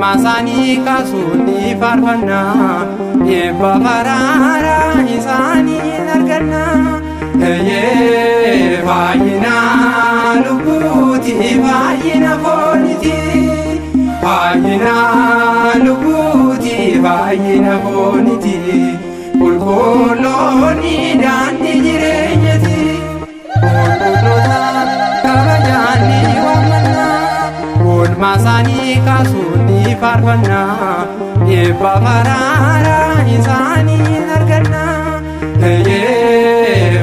oolmaa kaasuun ni faarfanna, eebba baraara isaanii arganna. Baay'ina lubbuuti baay'ina fooniti, baay'ina lubbuuti baay'ina fooniti, qulqulloonni daandii jireenyati. Qulqulloota kabajaan ni waammanna, oolmaa kaasuun ni faarfanna, eebba baraara isaanii arganna.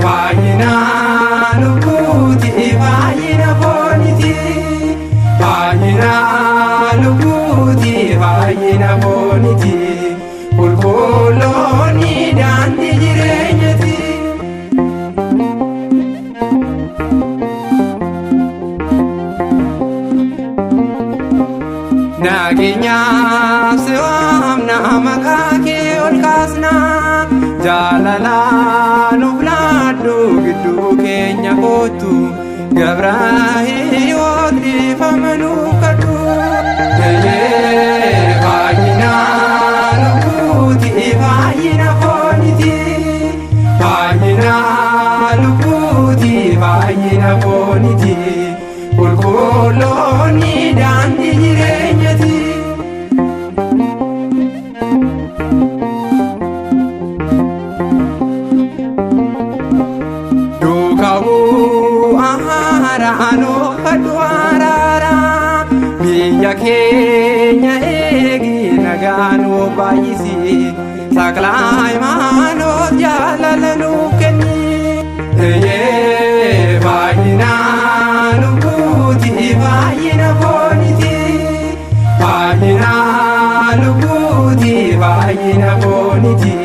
Baay'ina lubbuuti baay'ina fooniti, baay'ina lubbuuti baay'ina fooniti, qulqulloonni daandii jireenyati. Nageenyaaf si waamna, maqaa kee ol kaasna, jaalalaan nuuf laadhu gidduu keenya kootu, gabra hiyyoot dhiifama nuuf kadhu. Baay'ina lubbuuti baay'ina fooniti, baay'ina lubbuuti baay'ina fooniti, qulqulloonni daandii jireenyati. Biyya keenya eegi nagaa nuuf baay'isi, saqlaa imaanoot jaalala nuuf kenni. Baay'ina lubbuuti baay'ina fooniti, baay'ina lubbuuti baay'ina fooniti,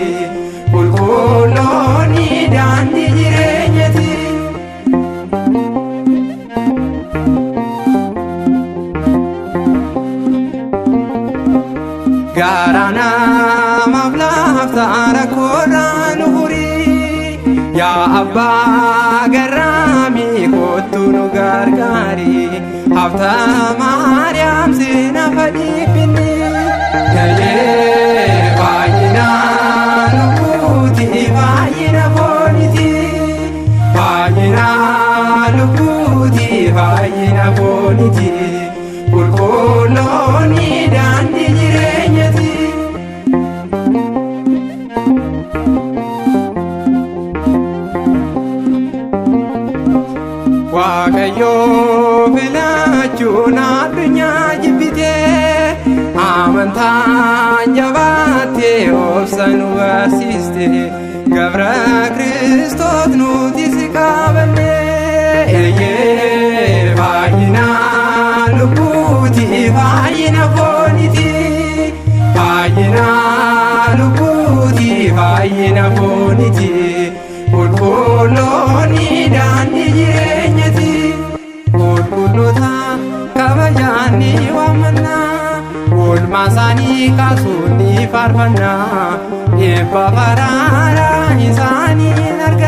qulqulloonni daandii jireenyati. Gaara namaaf laaftaa rakkoorraa nu furii, yaa abbaa garraamii kottu nu gargaari, haftaa maariyaam sina fadhiifinni. Baay'ina lubbuuti baay'ina fooniti, baay'ina lubbuuti baay'ina fooniti, qulqulloonni daandii jireenyati. Waaqayyoo filachuun addunyaa jibbitee, amantaan jabaattee obsa nu barsiiste, gabra Kiristoos nuti si qabanne. Baay'ina lubbuuti baay'ina fooniti, baay'ina lubbuuti baay'ina fooniti, qulqulloonni daandii jireenyati. Qulqulloota kabajaan ni waammanna, oolmaa kaasuun ni faarfanna, eebba baraara isaanii arganna.